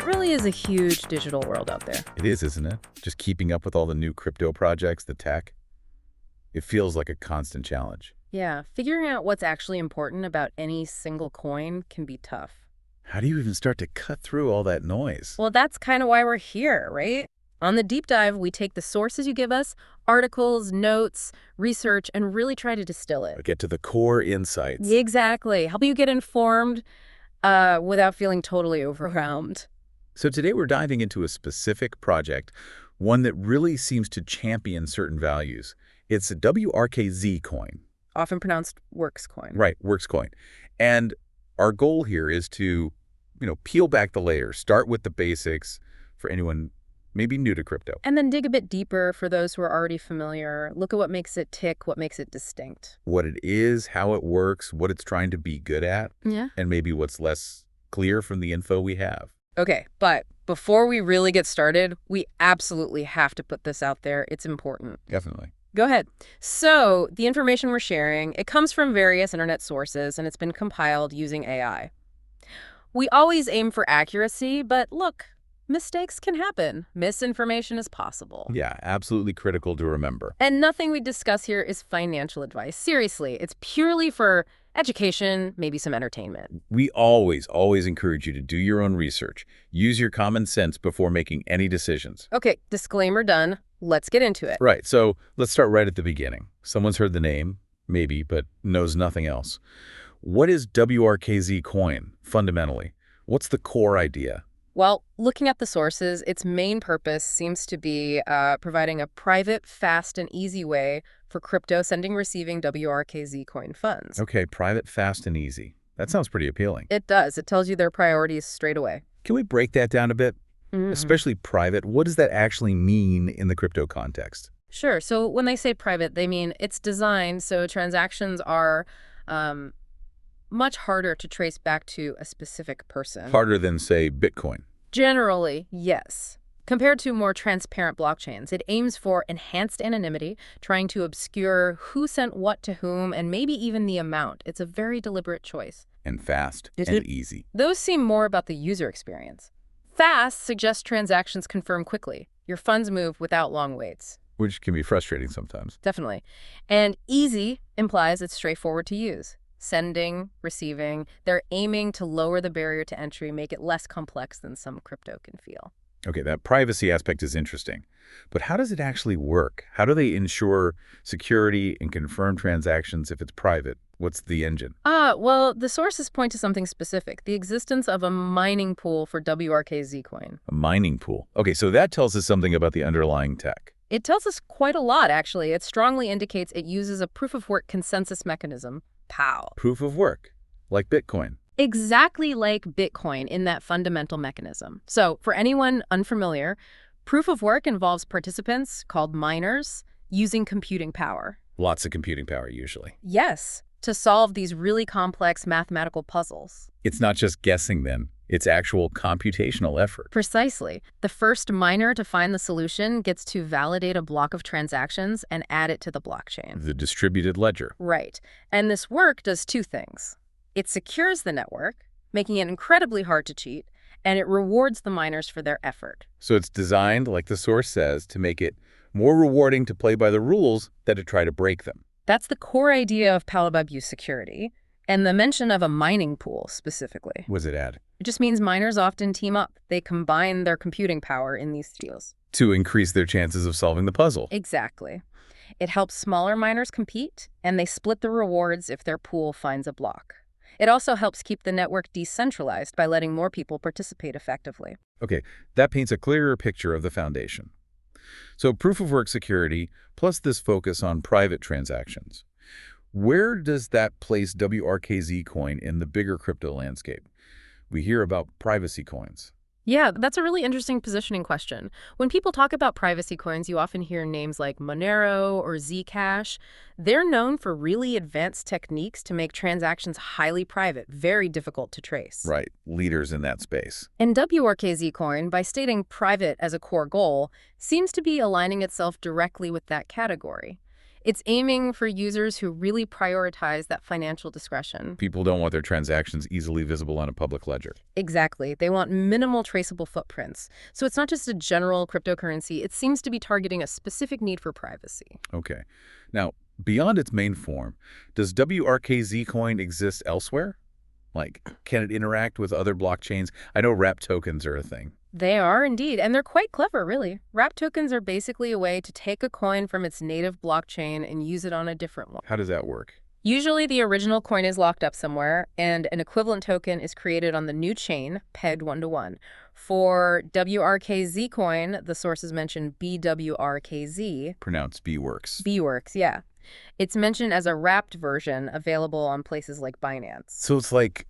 really is a huge digital world out there. It is, isn't it? Just keeping up with all the new crypto projects, the tech. It feels like a constant challenge. Yeah, figuring out what's actually important about any single coin can be tough. How do you even start to cut through all that noise? Well, that's kind of why we're here, right? On the deep dive, we take the sources you give us, articles, notes, research, and really try to distill it. Get to the core insights. Exactly. Help you get informed without feeling totally overwhelmed. So today we're diving into a specific project, one that really seems to champion certain values. It's a WRKZ coin. Often pronounced WRkzCoin. Right, WrkzCoin. And our goal here is to, peel back the layers, start with the basics for anyone maybe new to crypto. And then dig a bit deeper for those who are already familiar. Look at what makes it tick, what makes it distinct. What it is, how it works, what it's trying to be good at, Yeah. and maybe what's less clear from the info we have. Okay, but before we really get started, we absolutely have to put this out there. It's important. Definitely. Go ahead. So the information we're sharing, it comes from various internet sources, and it's been compiled using AI. We always aim for accuracy, but look, mistakes can happen. Misinformation is possible. Yeah, absolutely critical to remember. And nothing we discuss here is financial advice. Seriously, it's purely for education, maybe some entertainment. We always encourage you to do your own research. Use your common sense before making any decisions. Okay, disclaimer done. Let's get into it. Right, so let's start right at the beginning. Someone's heard the name, maybe, but knows nothing else. What is WRKZ coin, fundamentally? What's the core idea? Well, looking at the sources, its main purpose seems to be providing a private, fast, and easy way for crypto sending receiving WRKZ coin funds. Okay, private, fast, and easy. That sounds pretty appealing. It does. It tells you their priorities straight away. Can we break that down a bit? Especially private, what does that actually mean in the crypto context? Sure. So when they say private, they mean it's designed so transactions are much harder to trace back to a specific person. Harder than, say, Bitcoin. Generally, yes. Compared to more transparent blockchains, it aims for enhanced anonymity, trying to obscure who sent what to whom and maybe even the amount. It's a very deliberate choice. And fast Is and it? easy. Those seem more about the user experience. Fast suggests transactions confirm quickly. Your funds move without long waits. Which can be frustrating sometimes. Definitely. And easy implies it's straightforward to use. Sending, receiving, they're aiming to lower the barrier to entry, make it less complex than some crypto can feel. Okay, that privacy aspect is interesting. But how does it actually work? How do they ensure security and confirm transactions if it's private? What's the engine? Well, the sources point to something specific, the existence of a mining pool for WRKZ coin. A mining pool. Okay, so that tells us something about the underlying tech. It tells us quite a lot, actually. It strongly indicates it uses a proof-of-work consensus mechanism, POW. Proof of work, like Bitcoin. Exactly like Bitcoin in that fundamental mechanism. So for anyone unfamiliar, proof of work involves participants, called miners, using computing power. Lots of computing power, usually. Yes, to solve these really complex mathematical puzzles. It's not just guessing then. It's actual computational effort. Precisely. The first miner to find the solution gets to validate a block of transactions and add it to the blockchain. The distributed ledger. Right. And this work does two things. It secures the network, making it incredibly hard to cheat, and it rewards the miners for their effort. So it's designed, like the source says, to make it more rewarding to play by the rules than to try to break them. That's the core idea of Palababuse security, and the mention of a mining pool specifically. What does it add? It just means miners often team up. They combine their computing power in these deals. To increase their chances of solving the puzzle. Exactly. It helps smaller miners compete, and they split the rewards if their pool finds a block. It also helps keep the network decentralized by letting more people participate effectively. Okay, that paints a clearer picture of the foundation. So proof-of-work security, plus this focus on private transactions. Where does that place WRKZ coin in the bigger crypto landscape? We hear about privacy coins. Yeah, that's a really interesting positioning question. When people talk about privacy coins, you often hear names like Monero or Zcash. They're known for really advanced techniques to make transactions highly private, very difficult to trace. Right, leaders in that space. And WRKZ coin, by stating private as a core goal, seems to be aligning itself directly with that category. It's aiming for users who really prioritize that financial discretion. People don't want their transactions easily visible on a public ledger. Exactly. They want minimal traceable footprints. So it's not just a general cryptocurrency. It seems to be targeting a specific need for privacy. Okay. Now, beyond its main form, does WRKZ coin exist elsewhere? Like, can it interact with other blockchains? I know wrap tokens are a thing. They are indeed, and they're quite clever, really. Wrap tokens are basically a way to take a coin from its native blockchain and use it on a different one. How does that work? Usually, the original coin is locked up somewhere, and an equivalent token is created on the new chain, pegged one-to-one. For WRKZ coin, the sources mention BWRKZ. Pronounced B-works. B-works, yeah. It's mentioned as a wrapped version available on places like Binance. So it's like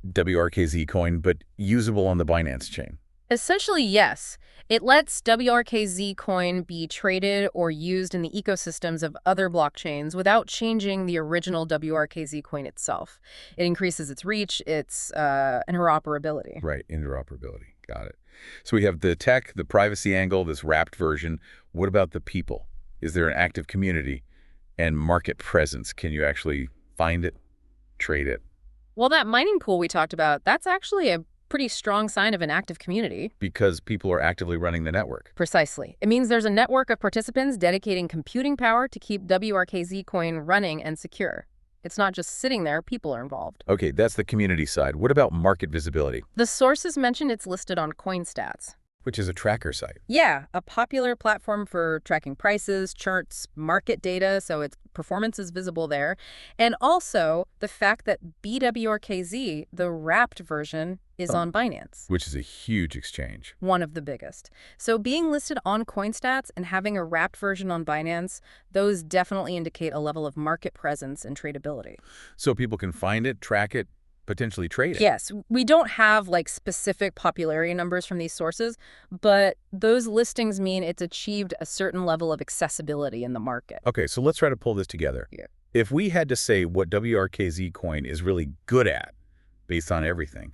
WRKZ coin, but usable on the Binance chain. Essentially, yes. It lets WRKZ coin be traded or used in the ecosystems of other blockchains without changing the original WRKZ coin itself. It increases its reach, its interoperability. Right, interoperability. Got it. So we have the tech, the privacy angle, this wrapped version. What about the people? Is there an active community and market presence? Can you actually find it, trade it? Well, that mining pool we talked about, that's actually a pretty strong sign of an active community. Because people are actively running the network. Precisely. It means there's a network of participants dedicating computing power to keep WRKZ coin running and secure. It's not just sitting there, people are involved. Okay, that's the community side. What about market visibility? The sources mention it's listed on CoinStats. Which is a tracker site. Yeah, a popular platform for tracking prices, charts, market data, so its performance is visible there. And also the fact that BWRKZ, the wrapped version, is on Binance. Which is a huge exchange. One of the biggest. So being listed on CoinStats and having a wrapped version on Binance, those definitely indicate a level of market presence and tradability. So people can find it, track it, potentially trade it. Yes, we don't have like specific popularity numbers from these sources, but those listings mean it's achieved a certain level of accessibility in the market. Okay, so let's try to pull this together. Yeah. If we had to say what WRKZ coin is really good at, based on everything,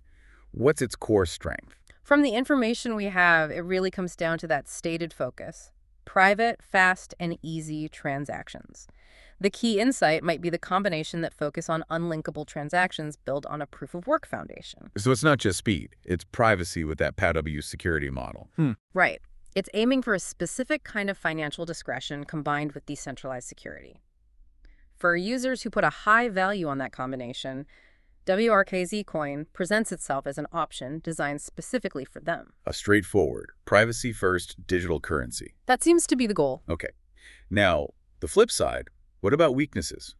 what's its core strength? From the information we have, it really comes down to that stated focus: private, fast, and easy transactions. The key insight might be the combination that focus on unlinkable transactions built on a proof-of-work foundation. So it's not just speed, it's privacy with that POW security model. Right. It's aiming for a specific kind of financial discretion combined with decentralized security. For users who put a high value on that combination, WRKZ coin presents itself as an option designed specifically for them. A straightforward, privacy-first digital currency. That seems to be the goal. Okay. Now, the flip side, what about weaknesses?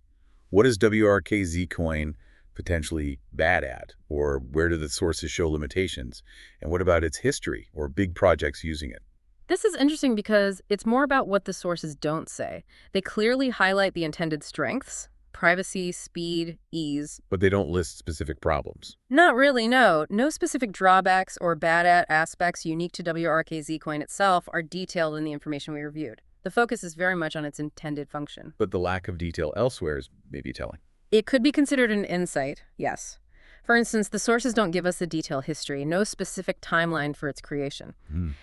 What is WRKZ coin potentially bad at? Or where do the sources show limitations? And what about its history or big projects using it? This is interesting because it's more about what the sources don't say. They clearly highlight the intended strengths: privacy, speed, ease. But they don't list specific problems. Not really, no. No specific drawbacks or bad at aspects unique to WRKZ coin itself are detailed in the information we reviewed. The focus is very much on its intended function. But the lack of detail elsewhere is maybe telling. It could be considered an insight, yes. For instance, the sources don't give us a detailed history, no specific timeline for its creation.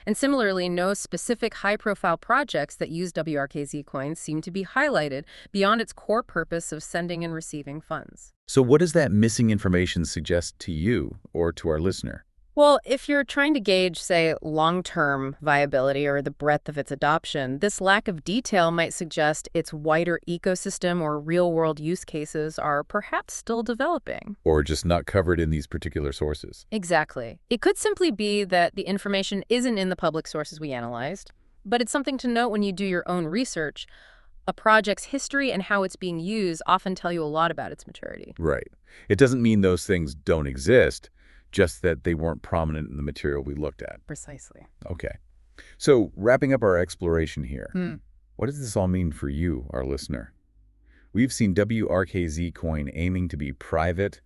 And similarly, no specific high-profile projects that use WRKZ coins seem to be highlighted beyond its core purpose of sending and receiving funds. So what does that missing information suggest to you or to our listener? Well, if you're trying to gauge, say, long-term viability or the breadth of its adoption, this lack of detail might suggest its wider ecosystem or real-world use cases are perhaps still developing. Or just not covered in these particular sources. Exactly. It could simply be that the information isn't in the public sources we analyzed, but it's something to note when you do your own research. A project's history and how it's being used often tell you a lot about its maturity. Right. It doesn't mean those things don't exist, just that they weren't prominent in the material we looked at. Precisely. Okay. So wrapping up our exploration here, what does this all mean for you, our listener? We've seen WRKZ coin aiming to be private,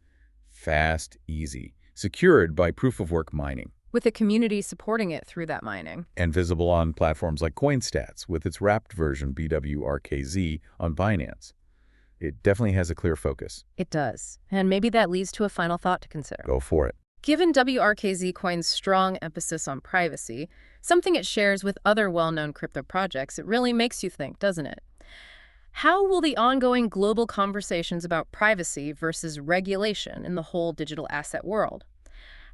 fast, easy, secured by proof-of-work mining. With a community supporting it through that mining. And visible on platforms like CoinStats with its wrapped version BWRKZ on Binance. It definitely has a clear focus. It does. And maybe that leads to a final thought to consider. Go for it. Given WRKZ coin's strong emphasis on privacy, something it shares with other well-known crypto projects, it really makes you think, doesn't it? How will the ongoing global conversations about privacy versus regulation in the whole digital asset world,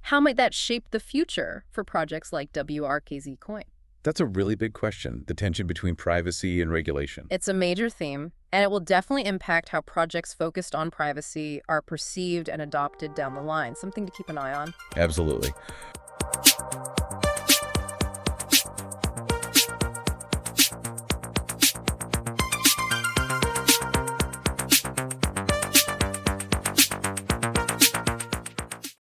how might that shape the future for projects like WRKZ Coin? That's a really big question, the tension between privacy and regulation. It's a major theme, and it will definitely impact how projects focused on privacy are perceived and adopted down the line. Something to keep an eye on. Absolutely.